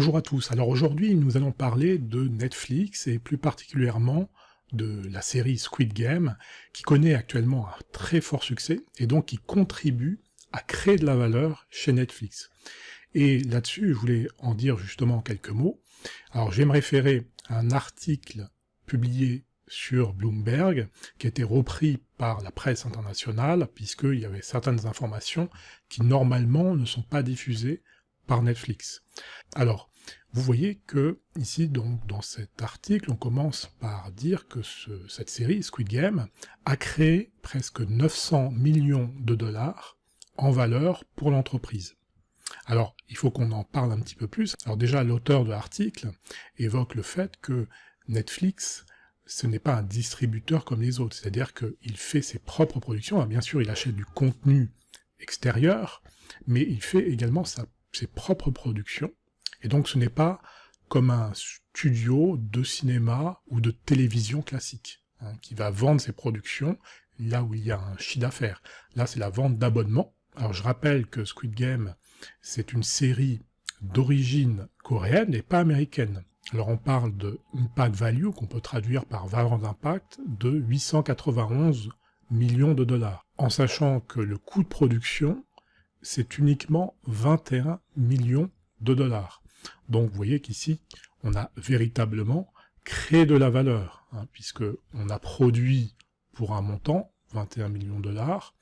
Bonjour à tous, alors aujourd'hui nous allons parler de Netflix et plus particulièrement de la série Squid Game qui connaît actuellement un très fort succès et donc qui contribue à créer de la valeur chez Netflix. Et là-dessus je voulais en dire justement quelques mots. Alors je vais me référer à un article publié sur Bloomberg qui a été repris par la presse internationale puisqu'il y avait certaines informations qui normalement ne sont pas diffusées par Netflix. Alors, vous voyez que, ici, donc, dans cet article, on commence par dire que cette série, Squid Game, a créé presque 900 millions de dollars en valeur pour l'entreprise. Alors, il faut qu'on en parle un petit peu plus. Alors déjà, l'auteur de l'article évoque le fait que Netflix, ce n'est pas un distributeur comme les autres, c'est-à-dire qu'il fait ses propres productions. Alors, bien sûr, il achète du contenu extérieur, mais il fait également ses propres productions, et donc ce n'est pas comme un studio de cinéma ou de télévision classique, qui va vendre ses productions là où il y a un chiffre d'affaires. Là, c'est la vente d'abonnements. Alors je rappelle que Squid Game, c'est une série d'origine coréenne et pas américaine. Alors on parle de impact value, qu'on peut traduire par valeur d'impact, de 891 millions de dollars, en sachant que le coût de production c'est uniquement 21 millions de dollars. Donc vous voyez qu'ici, on a véritablement créé de la valeur, puisque on a produit pour un montant, 21 millions de dollars,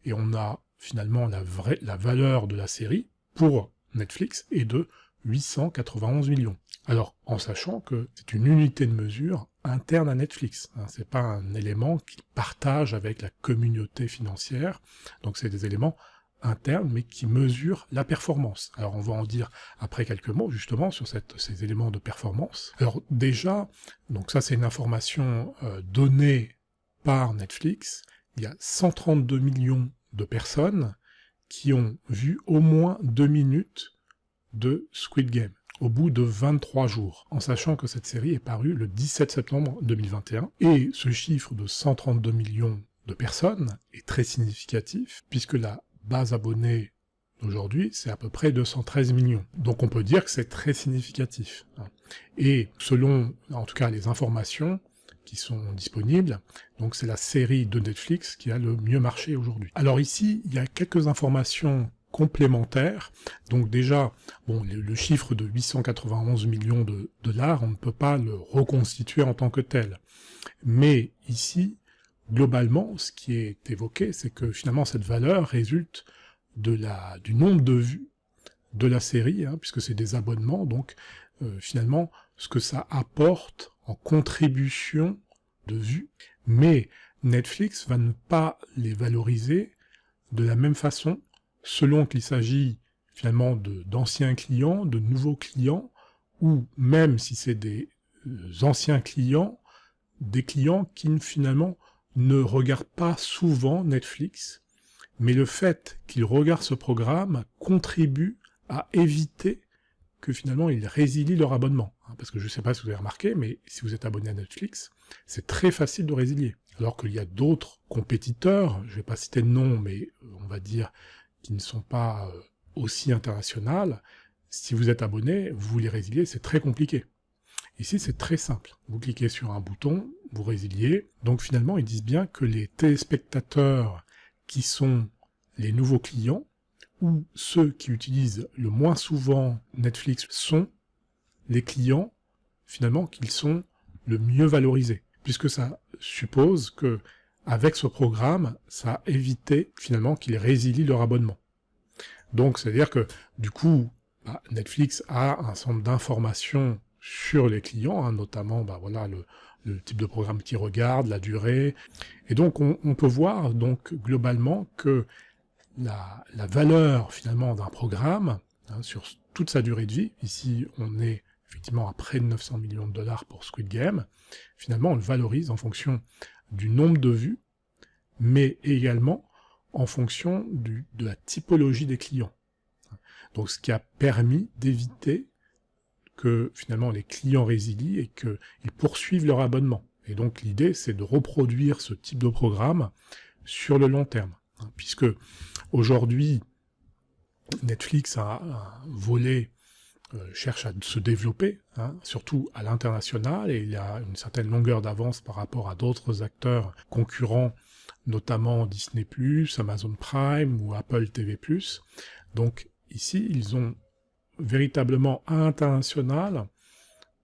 et on a finalement la valeur de la série, pour Netflix, est de 891 millions. Alors, en sachant que c'est une unité de mesure interne à Netflix, c'est pas un élément qu'ils partagent avec la communauté financière, donc c'est des éléments interne, mais qui mesure la performance. Alors on va en dire après quelques mots, justement, sur ces éléments de performance. Alors déjà, donc ça c'est une information donnée par Netflix, il y a 132 millions de personnes qui ont vu au moins 2 minutes de Squid Game, au bout de 23 jours, en sachant que cette série est parue le 17 septembre 2021, et ce chiffre de 132 millions de personnes est très significatif, puisque la base abonnée d'aujourd'hui, c'est à peu près 213 millions. Donc on peut dire que c'est très significatif. Et selon, en tout cas, les informations qui sont disponibles, donc c'est la série de Netflix qui a le mieux marché aujourd'hui. Alors ici, il y a quelques informations complémentaires. Donc déjà, bon, le chiffre de 891 millions de dollars, on ne peut pas le reconstituer en tant que tel. Mais ici, globalement, ce qui est évoqué, c'est que finalement cette valeur résulte du nombre de vues de la série, puisque c'est des abonnements, donc finalement ce que ça apporte en contribution de vues, mais Netflix va ne pas les valoriser de la même façon, selon qu'il s'agit finalement d'anciens clients, de nouveaux clients, ou même si c'est des anciens clients, des clients qui finalement ne regardent pas souvent Netflix, mais le fait qu'ils regardent ce programme contribue à éviter que finalement ils résilient leur abonnement. Parce que je ne sais pas si vous avez remarqué, mais si vous êtes abonné à Netflix, c'est très facile de résilier. Alors qu'il y a d'autres compétiteurs, je ne vais pas citer de nom, mais on va dire qui ne sont pas aussi internationaux, si vous êtes abonné, vous les résiliez, c'est très compliqué. Ici, c'est très simple. Vous cliquez sur un bouton, vous résiliez. Donc finalement, ils disent bien que les téléspectateurs qui sont les nouveaux clients, ou ceux qui utilisent le moins souvent Netflix, sont les clients, finalement, qu'ils sont le mieux valorisés. Puisque ça suppose que, avec ce programme, ça a évité, finalement, qu'ils résilient leur abonnement. Donc, c'est-à-dire que, du coup, Netflix a un certain nombre d'informations sur les clients, notamment voilà, le type de programme qu'ils regardent, la durée, et donc on peut voir donc globalement que la valeur finalement d'un programme, sur toute sa durée de vie, ici on est effectivement à près de 900 millions de dollars pour Squid Game, finalement on le valorise en fonction du nombre de vues, mais également en fonction de la typologie des clients. Donc ce qui a permis d'éviter que finalement les clients résilient et qu'ils poursuivent leur abonnement. Et donc l'idée, c'est de reproduire ce type de programme sur le long terme. Puisque aujourd'hui, Netflix a un volet cherche à se développer, hein, surtout à l'international, et il a une certaine longueur d'avance par rapport à d'autres acteurs concurrents, notamment Disney+, Amazon Prime ou Apple TV+. Donc ici, ils ont véritablement à l'international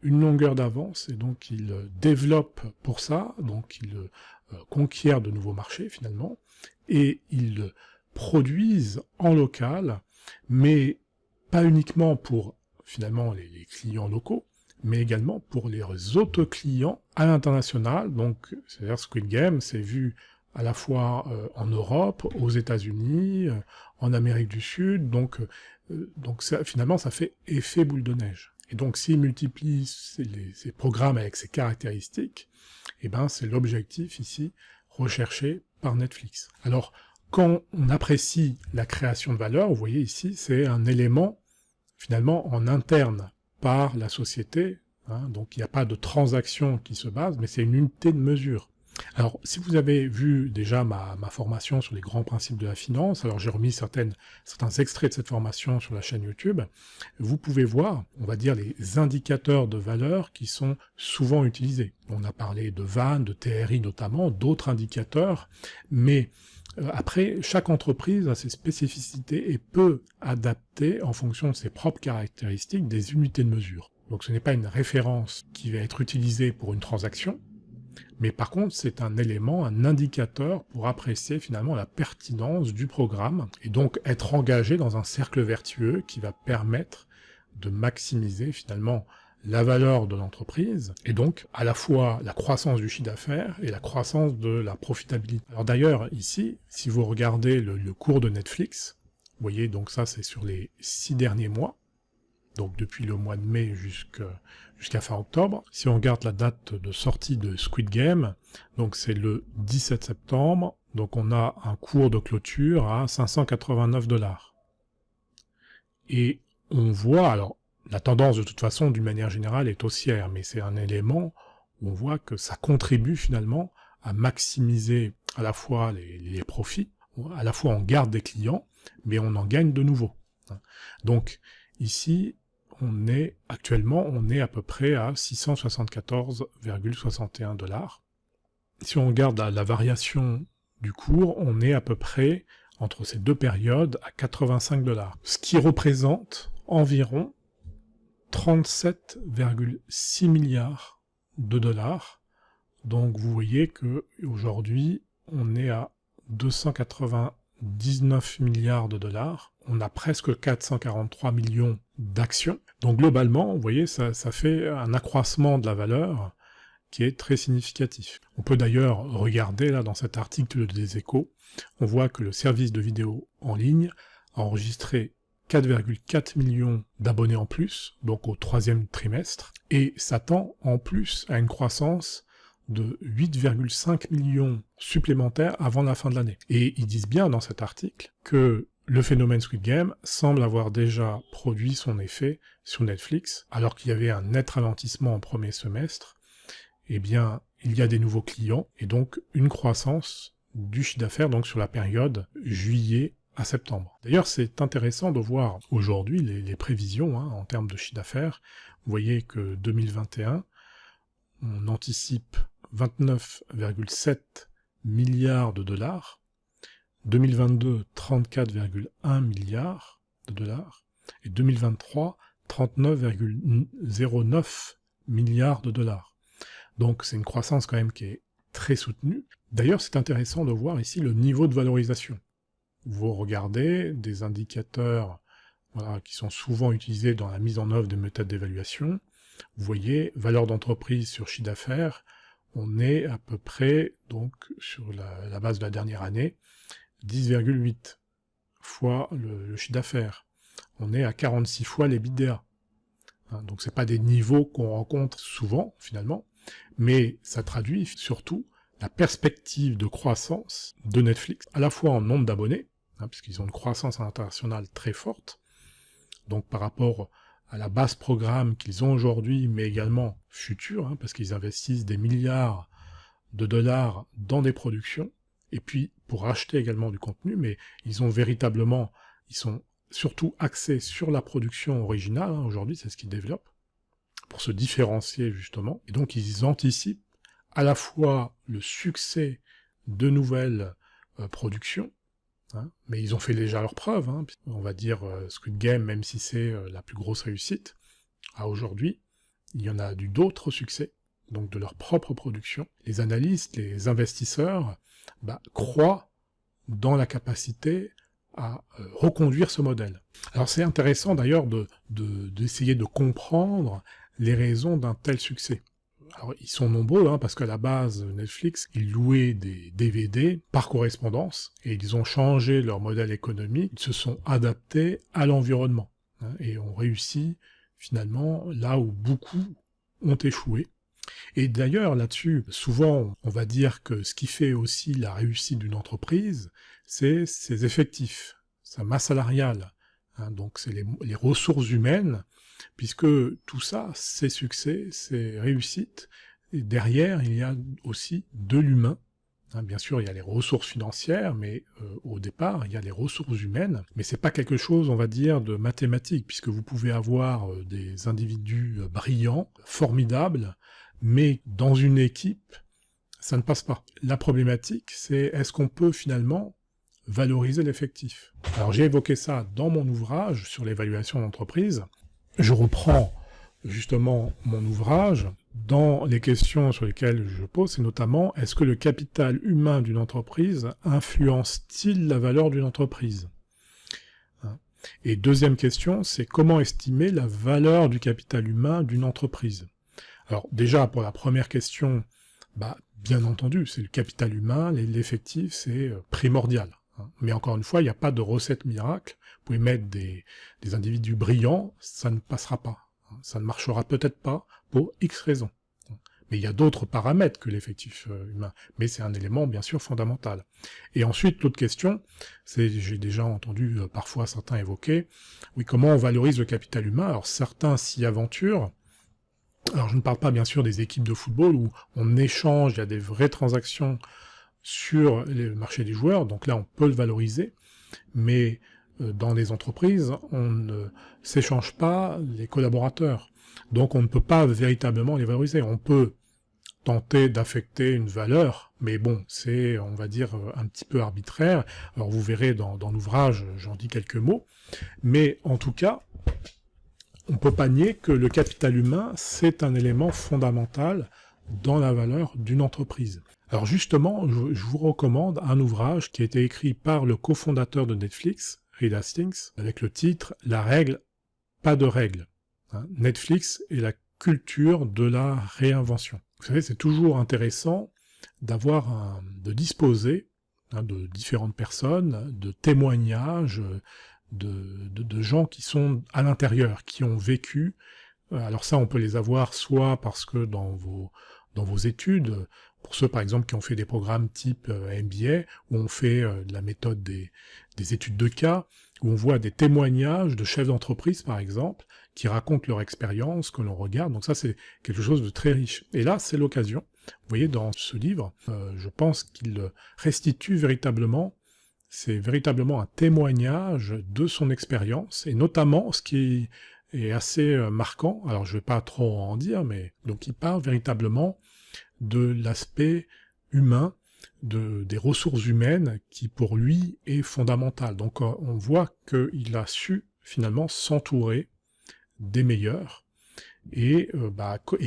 une longueur d'avance, et donc ils développent pour ça, donc ils conquièrent de nouveaux marchés finalement, et ils produisent en local, mais pas uniquement pour finalement les clients locaux, mais également pour les autres clients à l'international. Donc c'est-à-dire Squid Game, c'est vu à la fois en Europe, aux États-Unis, en Amérique du Sud, donc ça, finalement ça fait effet boule de neige. Et donc s'ils multiplient ces programmes avec ces caractéristiques, eh ben c'est l'objectif ici recherché par Netflix. Alors quand on apprécie la création de valeur, vous voyez ici, c'est un élément finalement en interne par la société, hein, donc il n'y a pas de transaction qui se base, mais c'est une unité de mesure. Alors, si vous avez vu déjà ma formation sur les grands principes de la finance, alors j'ai remis certains extraits de cette formation sur la chaîne YouTube, vous pouvez voir, on va dire, les indicateurs de valeur qui sont souvent utilisés. On a parlé de VAN, de TRI notamment, d'autres indicateurs, mais après, chaque entreprise a ses spécificités et peut adapter, en fonction de ses propres caractéristiques, des unités de mesure. Donc ce n'est pas une référence qui va être utilisée pour une transaction, mais par contre c'est un élément, un indicateur pour apprécier finalement la pertinence du programme, et donc être engagé dans un cercle vertueux qui va permettre de maximiser finalement la valeur de l'entreprise, et donc à la fois la croissance du chiffre d'affaires et la croissance de la profitabilité. Alors d'ailleurs, ici, si vous regardez le cours de Netflix, vous voyez, donc ça c'est sur les 6 derniers mois, donc depuis le mois de mai jusqu'à fin octobre. Si on regarde la date de sortie de Squid Game, donc c'est le 17 septembre, donc on a un cours de clôture à 589$. Et on voit, alors, la tendance de toute façon, d'une manière générale, est haussière, mais c'est un élément où on voit que ça contribue finalement à maximiser à la fois les profits, à la fois on garde des clients, mais on en gagne de nouveaux. Donc ici, on est à peu près à 674,61$. Si on regarde la variation du cours, on est à peu près, entre ces deux périodes, à 85$, ce qui représente environ 37,6 milliards de dollars. Donc vous voyez que aujourd'hui on est à 299 milliards de dollars, on a presque 443 millions d'actions. Donc globalement, vous voyez, ça fait un accroissement de la valeur qui est très significatif. On peut d'ailleurs regarder là dans cet article des Échos, on voit que le service de vidéo en ligne a enregistré 4,4 millions d'abonnés en plus, donc au troisième trimestre, et s'attend en plus à une croissance de 8,5 millions supplémentaires avant la fin de l'année. Et ils disent bien dans cet article que le phénomène Squid Game semble avoir déjà produit son effet sur Netflix, alors qu'il y avait un net ralentissement en premier semestre. Eh bien, il y a des nouveaux clients, et donc une croissance du chiffre d'affaires donc sur la période juillet à septembre. D'ailleurs, c'est intéressant de voir aujourd'hui les prévisions en termes de chiffre d'affaires. Vous voyez que 2021, on anticipe 29,7 milliards de dollars, 2022, 34,1 milliards de dollars, et 2023, 39,09 milliards de dollars. Donc c'est une croissance quand même qui est très soutenue. D'ailleurs, c'est intéressant de voir ici le niveau de valorisation. Vous regardez des indicateurs qui sont souvent utilisés dans la mise en œuvre des méthodes d'évaluation. Vous voyez, valeur d'entreprise sur chiffre d'affaires, on est à peu près, donc sur la base de la dernière année, 10,8 fois le chiffre d'affaires. On est à 46 fois l'EBITDA. Donc c'est pas des niveaux qu'on rencontre souvent, finalement, mais ça traduit surtout la perspective de croissance de Netflix, à la fois en nombre d'abonnés, puisqu'ils ont une croissance internationale très forte, donc par rapport à la base programme qu'ils ont aujourd'hui, mais également future, parce qu'ils investissent des milliards de dollars dans des productions, et puis pour acheter également du contenu, mais ils sont surtout axé sur la production originale, hein, aujourd'hui c'est ce qu'ils développent, pour se différencier justement, et donc ils anticipent à la fois le succès de nouvelles productions, hein, mais ils ont fait déjà leurs preuves, hein, on va dire Squid Game, même si c'est la plus grosse réussite, à aujourd'hui, il y en a eu d'autres succès, donc de leur propre production. Les analystes, les investisseurs, croient dans la capacité à reconduire ce modèle. Alors c'est intéressant d'ailleurs d'essayer de comprendre les raisons d'un tel succès. Alors ils sont nombreux, hein, parce qu'à la base, Netflix, ils louaient des DVD par correspondance, et ils ont changé leur modèle économique, ils se sont adaptés à l'environnement, hein, et ont réussi finalement là où beaucoup ont échoué. Et d'ailleurs, là-dessus, souvent, on va dire que ce qui fait aussi la réussite d'une entreprise, c'est ses effectifs, sa masse salariale, hein, donc c'est les ressources humaines, puisque tout ça, c'est succès, c'est réussite, et derrière, il y a aussi de l'humain. Hein, bien sûr, il y a les ressources financières, mais au départ, il y a les ressources humaines, mais c'est pas quelque chose, on va dire, de mathématique, puisque vous pouvez avoir des individus brillants, formidables, mais dans une équipe, ça ne passe pas. La problématique, c'est est-ce qu'on peut finalement valoriser l'effectif? Alors j'ai évoqué ça dans mon ouvrage sur l'évaluation d'entreprise. Je reprends justement mon ouvrage dans les questions sur lesquelles je pose, c'est notamment est-ce que le capital humain d'une entreprise influence-t-il la valeur d'une entreprise? Et deuxième question, c'est comment estimer la valeur du capital humain d'une entreprise? Alors déjà, pour la première question, bien entendu, c'est le capital humain, l'effectif, c'est primordial. Hein. Mais encore une fois, il n'y a pas de recette miracle. Vous pouvez mettre des individus brillants, ça ne passera pas. Hein. Ça ne marchera peut-être pas pour X raisons. Mais il y a d'autres paramètres que l'effectif humain. Mais c'est un élément, bien sûr, fondamental. Et ensuite, l'autre question, c'est, j'ai déjà entendu parfois certains évoquer, oui, comment on valorise le capital humain? Alors certains s'y aventurent. Alors je ne parle pas bien sûr des équipes de football où on échange, il y a des vraies transactions sur le marché des joueurs, donc là on peut le valoriser, mais dans les entreprises, on ne s'échange pas les collaborateurs, donc on ne peut pas véritablement les valoriser. On peut tenter d'affecter une valeur, mais bon, c'est, on va dire, un petit peu arbitraire. Alors vous verrez dans l'ouvrage, j'en dis quelques mots, mais en tout cas, on ne peut pas nier que le capital humain, c'est un élément fondamental dans la valeur d'une entreprise. Alors justement, je vous recommande un ouvrage qui a été écrit par le cofondateur de Netflix, Reed Hastings, avec le titre « La règle, pas de règle ». Netflix et la culture de la réinvention. Vous savez, c'est toujours intéressant de disposer de différentes personnes, de témoignages, de gens qui sont à l'intérieur, qui ont vécu. Alors ça, on peut les avoir soit parce que dans vos études, pour ceux par exemple qui ont fait des programmes type MBA, où on fait de la méthode des études de cas, où on voit des témoignages de chefs d'entreprise par exemple, qui racontent leur expérience, que l'on regarde, donc ça c'est quelque chose de très riche. Et là, c'est l'occasion. Vous voyez, dans ce livre, je pense qu'il restitue véritablement, c'est véritablement un témoignage de son expérience, et notamment ce qui est assez marquant, alors je vais pas trop en dire, mais donc il parle véritablement de l'aspect humain, des ressources humaines, qui pour lui est fondamental. Donc on voit qu'il a su finalement s'entourer des meilleurs, et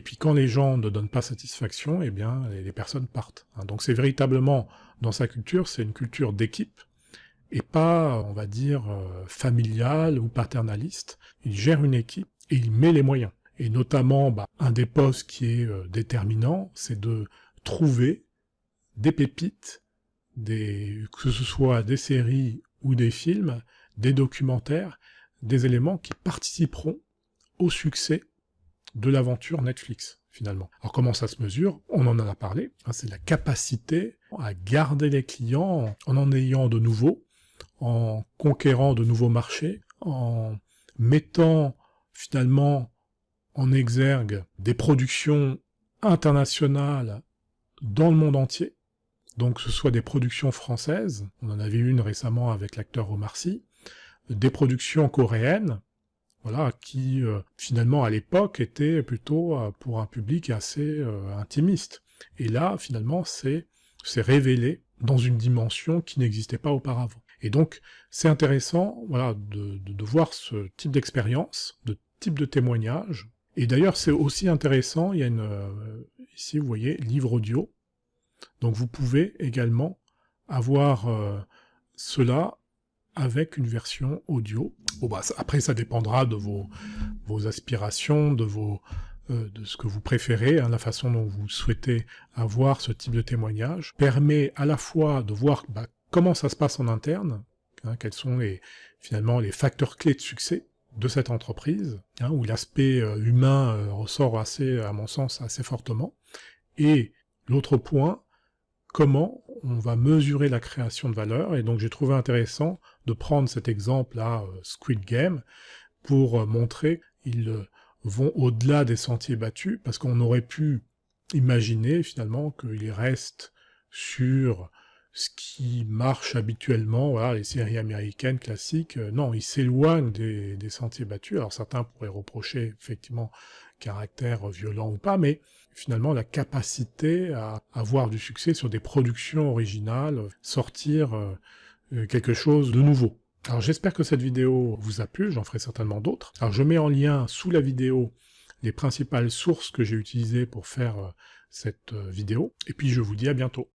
puis quand les gens ne donnent pas satisfaction, eh bien les personnes partent. Donc c'est véritablement, dans sa culture, c'est une culture d'équipe, et pas, on va dire, familiale ou paternaliste. Il gère une équipe, et il met les moyens. Et notamment, un des postes qui est déterminant, c'est de trouver des pépites, que ce soit des séries ou des films, des documentaires, des éléments qui participeront au succès de l'aventure Netflix, finalement. Alors comment ça se mesure? On en a parlé, c'est la capacité à garder les clients en ayant de nouveaux, en conquérant de nouveaux marchés, en mettant finalement en exergue des productions internationales dans le monde entier, donc que ce soit des productions françaises, on en avait une récemment avec l'acteur Omar Sy, des productions coréennes, voilà, qui finalement à l'époque étaient plutôt pour un public assez intimiste. Et là, finalement, c'est révélé dans une dimension qui n'existait pas auparavant. Et donc, c'est intéressant, voilà, de voir ce type d'expérience, de type de témoignage. Et d'ailleurs, c'est aussi intéressant, il y a ici, vous voyez, livre audio. Donc vous pouvez également avoir cela avec une version audio. Bon bah après ça dépendra de vos aspirations, de ce que vous préférez, hein, la façon dont vous souhaitez avoir ce type de témoignage, permet à la fois de voir comment ça se passe en interne, hein, quels sont finalement les facteurs clés de succès de cette entreprise, hein, où l'aspect humain ressort à mon sens, assez fortement, et l'autre point, comment on va mesurer la création de valeur, et donc j'ai trouvé intéressant de prendre cet exemple-là, Squid Game, pour montrer qu'ils vont au-delà des sentiers battus, parce qu'on aurait pu imaginer finalement qu'ils restent sur ce qui marche habituellement, voilà, les séries américaines classiques. Non, ils s'éloignent des sentiers battus. Alors certains pourraient reprocher effectivement caractère violent ou pas, mais finalement la capacité à avoir du succès sur des productions originales, sortir quelque chose de nouveau. Alors j'espère que cette vidéo vous a plu, j'en ferai certainement d'autres. Alors je mets en lien sous la vidéo les principales sources que j'ai utilisées pour faire cette vidéo, et puis je vous dis à bientôt.